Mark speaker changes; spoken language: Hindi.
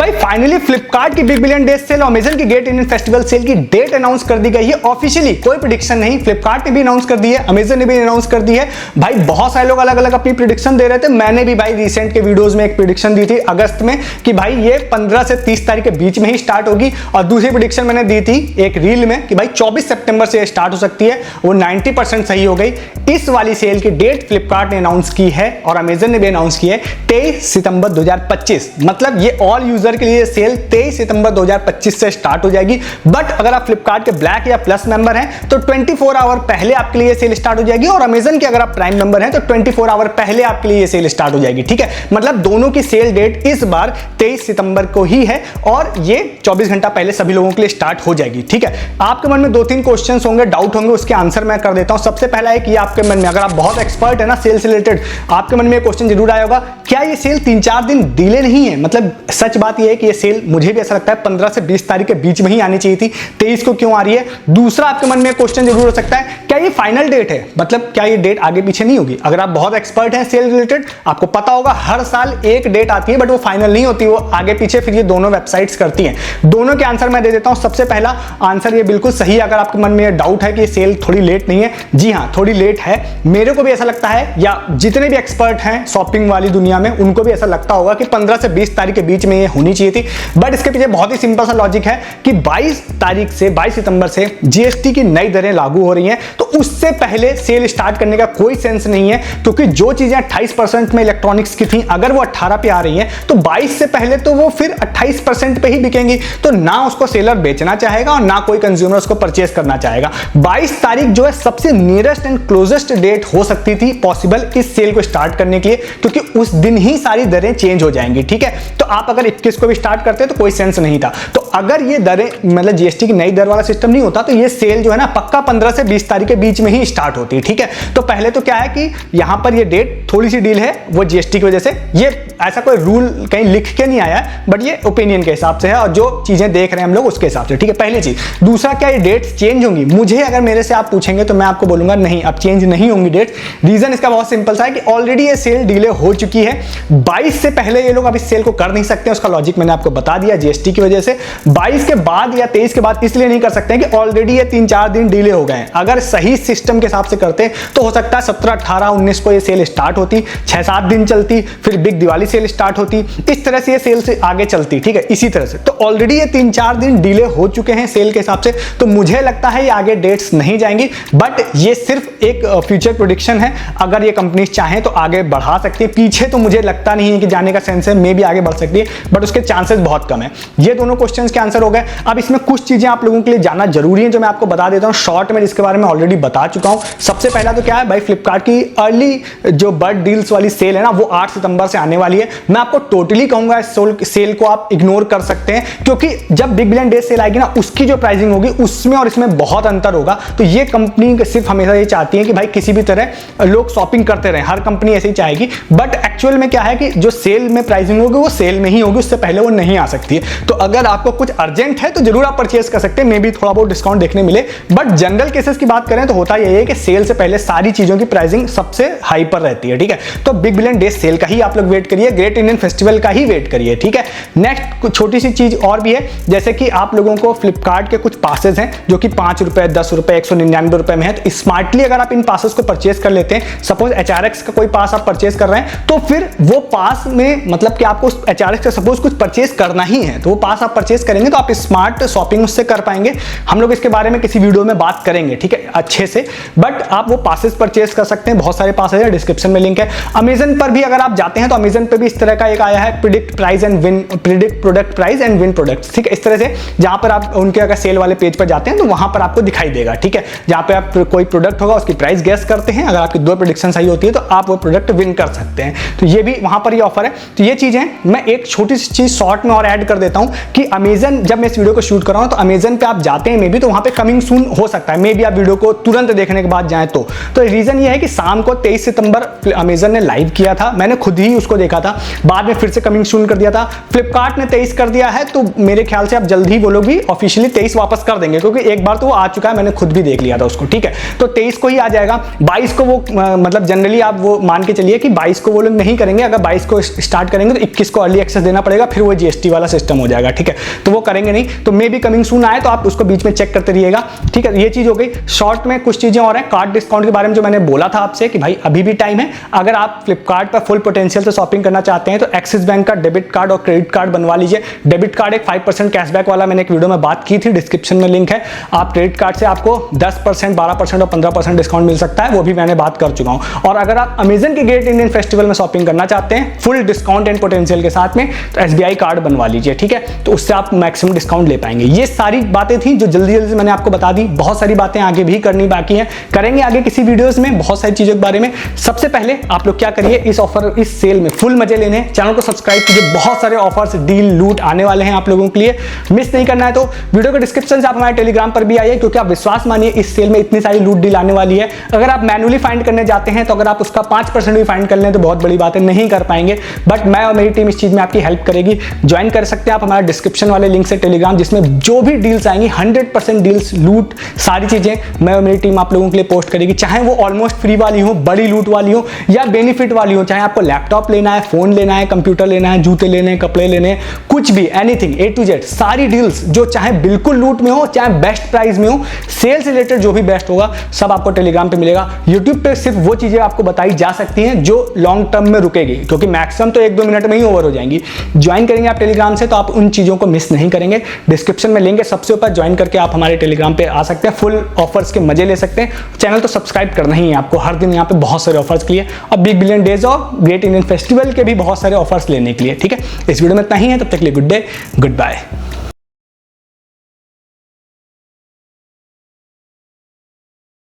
Speaker 1: भाई फाइनली फ्लिपकार्ट की बिग बिलियन डेज सेल और अमेजन की ग्रेट इंडियन फेस्टिवल सेल की डेट अनाउंस कर दी गई है ऑफिशियली। कोई प्रेडिक्शन नहीं, फ्लिपकार्ट ने भी अनाउंस कर दी है, अमेजन ने भी अनाउंस कर दी है। भाई बहुत सारे लोग अलग अलग अपनी प्रेडिक्शन दे रहे थे, मैंने भी भाई रिसेंट के वीडियोस में एक प्रेडिक्शन दी थी अगस्त में कि भाई ये 15 से 30 तारीख के बीच में ही स्टार्ट होगी, और दूसरी प्रेडिक्शन मैंने दी थी एक रील में कि भाई 24 सितंबर से स्टार्ट हो सकती है, वो 90% सही हो गई। इस वाली सेल की डेट फ्लिपकार्ट ने अनाउंस की है और अमेजन ने भी अनाउंस की है 23 सितंबर 2025। मतलब ये ऑल यूजर के लिए सेल 23 सितंबर 2025 से स्टार्ट हो जाएगी। बट अगर आप फ्लिपकार्ट के ब्लैक या प्लस मेंबर हैं तो 24 आवर पहले आपके लिए सेल स्टार्ट हो जाएगी, और अमेजन के अगर आप प्राइम मेंबर हैं तो 24 आवर पहले आपके लिए सेल स्टार्ट हो जाएगी। ठीक है, मतलब दोनों की सेल डेट इस बार 23 सितंबर को ही है और ये 24 घंटा पहले सभी लोगों के लिए स्टार्ट हो जाएगी। ठीक है, आपके मन में 2-3 क्वेश्चन होंगे, डाउट होंगे, उसके आंसर मैं कर देता हूं। सबसे पहला है कि आपके मन में, अगर आप बहुत एक्सपर्ट है ना सेल से रिलेटेड, आपके मन में एक क्वेश्चन जरूर आया होगा, क्या ये सेल 3-4 दिन डिले नहीं है? मतलब सच बात ये है कि ये सेल मुझे भी ऐसा लगता है 15 से 20 तारीख के बीच में ही आनी चाहिए थी, 23 को क्यों आ रही है? दूसरा आपके मन में क्वेश्चन जरूर हो सकता है, क्या ये फाइनल डेट है? मतलब क्या ये डेट आगे पीछे नहीं होगी? अगर आप बहुत एक्सपर्ट हैं सेल रिलेटेड, आपको पता होगा हर साल एक डेट आती है बट वो फाइनल नहीं होती, वो आगे पीछे फिर ये दोनों वेबसाइट्स करती हैं। दोनों के आंसर मैं दे देता हूं। सबसे पहला आंसर ये बिल्कुल सही है। अगर आपके मन में डाउट है कि ये सेल थोड़ी लेट नहीं है, जी हां थोड़ी लेट है, मेरे को भी ऐसा लगता है, या जितने भी एक्सपर्ट हैं शॉपिंग वाली दुनिया में उनको भी ऐसा लगता होगा कि 15 से 20 तारीख के बीच में ये होनी चाहिए थी। बट इसके पीछे बहुत ही सिंपल सा लॉजिक है कि 22 तारीख से 22 सितंबर से जीएसटी की नई दरें लागू हो रही हैं, तो उससे पहले सेल स्टार्ट करने का कोई सेंस नहीं है, क्योंकि जो चीजें 28% में इलेक्ट्रॉनिक्स की थी अगर वो 18 पे आ रही हैं तो 22 से पहले तो वो फिर 28% पे ही बिकेंगी, तो ना उसको सेलर बेचना चाहेगा और ना कोई कंज्यूमर उसको परचेस करना चाहेगा। 22 तारीख जो है सबसे नियरेस्ट एंड क्लोजेस्ट डेट हो सकती थी पॉसिबल इस सेल को स्टार्ट करने के लिए, क्योंकि उस दिन ही सारी दरें चेंज हो जाएंगी। ठीक है, तो आप अगर 21 को भी स्टार्ट करते तो कोई सेंस नहीं था। तो अगर ये दरें मतलब जीएसटी की नई दर वाला सिस्टम नहीं होता तो ये सेल जो है ना पक्का 15 से 20 तारीख के बीच में ही स्टार्ट होती है। ठीक है, तो पहले तो क्या है कि यहां पर ये डेट थोड़ी सी डील है वो जीएसटी की वजह से, ये ऐसा कोई रूल कहीं लिख के नहीं आया, बट ये ओपिनियन के हिसाब से है और जो चीजें देख रहे हैं हम लोग उसके हिसाब से। ठीक है, पहली चीज। दूसरा, क्या ये डेट्स चेंज होंगी? मुझे अगर मेरे से आप पूछेंगे तो मैं आपको बोलूंगा नहीं, अब चेंज नहीं होंगी डेट्स। रीजन इसका बहुत सिंपल सा है कि ऑलरेडी ये सेल डिले हो चुकी है। 22 से पहले ये लोग अब इस सेल को कर नहीं सकते, उसका लॉजिक मैंने आपको बता दिया जीएसटी की वजह से। 22 के बाद या 23 के बाद इसलिए नहीं कर सकते कि ऑलरेडी ये 3-4 दिन डिले हो गए हैं। अगर सही सिस्टम के हिसाब से करते तो हो सकता है 17, 18, 19 को ये सेल स्टार्ट होती, 6-7 दिन चलती, फिर बिग दिवाली सेल स्टार्ट होती, इस तरह से ये सेल से आगे चलती। ठीक है, इसी तरह से। तो ऑलरेडी ये 3-4 दिन डिले हो चुके हैं सेल के हिसाब से, तो मुझे लगता है ये आगे डेट्स नहीं जाएंगी। बट ये सिर्फ एक फ्यूचर प्रेडिक्शन है, अगर ये कंपनी चाहें तो आगे बढ़ा सकती है। पीछे तो मुझे लगता नहीं है कि जाने का सेंस है, मे भी आगे बढ़ सकती है बट उसके चांसेस बहुत कम है। ये दोनों क्वेश्चंस के आंसर हो गए। अब इसमें कुछ चीजें आप लोगों के लिए जानना जरूरी है जो मैं आपको बता देता हूं शॉर्ट में, जिसके बारे में ऑलरेडी बता चुका हूं। सबसे पहला तो क्या है भाई, फ्लिपकार्ट की अर्ली जो बर्ड डील्स वाली सेल है ना वो 8 सितंबर से आने वाली है। मैं आपको टोटली कहूंगा इस सेल को आप इग्नोर कर सकते हैं, क्योंकि जब बिग बिलियन डेज सेल आएगी ना उसकी जो प्राइसिंग होगी उसमें और इसमें बहुत अंतर होगा। तो ये कंपनी सिर्फ हमेशा ये चाहती है कि भाई किसी भी तरह लोग शॉपिंग करते रहे, हर कंपनी ऐसे ही चाहेगी। बट एक्चुअल में क्या है कि जो सेल में प्राइसिंग होगी वो सेल में ही होगी, उससे पहले वो नहीं आ सकती है। तो अगर आपको कुछ अर्जेंट है तो जरूर आप परचेस कर सकते हैं, मे भी थोड़ा बहुत डिस्काउंट देखने मिले। बट जनरल केसेस की बात करें तो होता यही है कि सेल से पहले सारी चीजों की प्राइसिंग सबसे हाई पर रहती है। ठीक है, तो बिग बिलियन डेज सेल का ही आप लोग वेट करिए, ग्रेट इंडियन फेस्टिवल का ही वेट करिए। ठीक है, नेक्स्ट कुछ छोटी सी चीज और भी है, जैसे कि आप लोगों को फ्लिपकार्ट के कुछ पासेस हैं जो कि 5 रुपए, 10 रुपए, 199 रुपए में है। तो स्मार्टली अगर आप इन पासेस को परचेस कर लेते हैं, सपोज HRX का कोई पास आप परचेस कर रहे हैं, तो फिर वो पास में मतलब कि आपको HRX का सपोज कुछ परचेस करना ही है, तो वो पास आप परचेस करेंगे तो आप स्मार्ट शॉपिंग उससे कर पाएंगे। हम लोग इसके बारे में किसी वीडियो में बात करेंगे, ठीक है, अच्छे से। बट आप वो पासेस परचेस कर सकते हैं, बहुत सारे पासेस है, डिस्क्रिप्शन में लिंक है। अमेजन पर भी अगर आप जाते हैं तो अमेजन पर भी इस तरह का एक आया है, predict price and win, predict product price and win product. ठीक है, इस तरह से जहां पर आप उनके अगर सेल वाले पेज पर जाते हैं तो वहां पर आपको दिखाई देगा। ठीक है, जहां पे आप कोई प्रोडक्ट होगा उसकी प्राइस गेस करते हैं, अगर आपकी 2 प्रेडिक्शन सही होती है तो आप वो प्रोडक्ट विन कर सकते हैं। तो ये भी वहां पर ये ऑफर है। तो ये चीजें मैं एक छोटी सी चीज शॉर्ट में और ऐड कर देता हूं कि अमेजन, जब मैं इस वीडियो को शूट कर रहा हूं तो अमेजन पे आप जाते हैं मे भी, तो वहां पे कमिंग सून हो सकता है, मे भी आप वीडियो को तुरंत देखने के बाद जाएं तो रीजन ये है कि शाम को 23 सितंबर अमेजन ने लाइव किया था, मैंने खुद ही उसको देखा था, बाद में फिर से कमिंग सून कर दिया था। फ्लिपकार्ट ने 23 कर दिया है, तो मेरे ख्याल से आप जल्द ही वो लोग भी ऑफिशियली 23 वापस कर देंगे, क्योंकि एक बार तो वो आ चुका है, मैंने खुद भी देख लिया था उसको, ठीक है। तो 23 को ही आ जाएगा। 22 को वो मतलब जनरली आप वो मान के चलिए कि 22 को वो लोग नहीं करेंगे। अगर 22 को स्टार्ट करेंगे तो 21 को अर्ली एक्सेस देना पड़ेगा, फिर वो जीएसटी वाला सिस्टम हो जाएगा, ठीक है। तो वो करेंगे नहीं, तो मे बी कमिंग सून आए, तो आप उसको बीच में चेक करते रहिएगा, ठीक है। ये चीज हो गई। शॉर्ट में कुछ चीजें और हैं। कार्ड डिस्काउंट के बारे में जो मैंने बोला था आपसे कि भाई अभी भी टाइम है। अगर आप फ्लिपकार्ट पर फुल पोटेंशियल से शॉपिंग करना चाहते हैं तो एक्सिस बैंक का डेबिट कार्ड और क्रेडिट कार्ड बनवा लीजिए। डेबिट कार्ड एक 5% कैशबैक वाला मैंने एक वीडियो में बात की थी, डिस्क्रिप्शन में लिंक है। आप क्रेडिट कार्ड से आपको 10%, 12% और 15% डिस्काउंट मिल सकता है, वो भी मैंने बात कर चुका हूं। और अगर आप अमेजन के ग्रेट इंडियन फेस्टिवल में शॉपिंग करना चाहते हैं फुल डिस्काउंट एंड पोटेंशियल के साथ में, तो एसबीआई कार्ड बनवा लीजिए, ठीक है। तो उससे आप मैक्सिमम डिस्काउंट ले पाएंगे। ये सारी बातें थी जो जल्दी जल्दी मैंने आपको बता दी। बहुत सारी बातें आगे भी करनी बाकी है, करेंगे आगे किसी वीडियोस में बहुत सारी चीजों के बारे में। सबसे पहले आप लोग क्या करिए, इस ऑफर, इस सेल में फुल मजे लेने, चैनल को सब्सक्राइब कीजिए। बहुत सारे ऑफर्स, डील, लूट आने वाले हैं आप लोगों के लिए, मिस नहीं करना है। तो वीडियो के डिस्क्रिप्शन से आप हमारे टेलीग्राम पर भी आइए, क्योंकि आप विश्वास मानिए इस सेल में इतनी सारी लूट डील आने वाली है। अगर आप मैनुअली फाइंड करने जाते हैं तो अगर आप उसका 5% भी फाइंड कर लें तो बहुत बड़ी बात है, नहीं कर पाएंगे। बट मैं और मेरी टीम इस चीज में आपकी हेल्प करेगी। ज्वाइन कर सकते हैं आप हमारे डिस्क्रिप्शन वाले लिंक से टेलीग्राम, जिसमें जो भी डील्स आएंगी 100% डील्स, लूट, सारी चीजें मैं और मेरी टीम आप लोगों के लिए पोस्ट करेगी। चाहे वो ऑलमोस्ट फ्री वाली हो, बड़ी लूट वाली हो, या बेनिफिट वाली हो। चाहे आपको लैपटॉप लेना है, फोन लेना है, कंप्यूटर लेना है, जूते लेने हैं, कपड़े लेने हैं, कुछ भी, एनीथिंग A to Z, सारी डील्स जो चाहे बिल्कुल लूट में हो, चाहे बेस्ट प्राइस में हो, सेल से रिलेटेड जो भी बेस्ट होगा सब आपको टेलीग्राम पे मिलेगा। यूट्यूब पे सिर्फ वो चीजें आपको बताई जा सकती हैं जो लॉन्ग टर्म में रुकेगी, क्योंकि मैक्सिमम तो 1-2 मिनट में ही ओवर हो जाएंगी। ज्वाइन करेंगे आप टेलीग्राम से तो आप उन चीजों को मिस नहीं करेंगे। डिस्क्रिप्शन में लिंक है सबसे ऊपर, ज्वाइन करके आप हमारे टेलीग्राम पे आ सकते हैं, फुल ऑफर्स के मजे ले सकते हैं। चैनल तो सब्सक्राइब करना ही है आपको, हर दिन यहाँ पे बहुत सारे ऑफर्स के लिए, और बिग बिलियन डेज और ग्रेट इंडियन फेस्टिवल के भी बहुत सारे ऑफर्स लेने के लिए, ठीक है। इस वीडियो में इतना ही है, तब तक के लिए गुड डे, गुड बाय।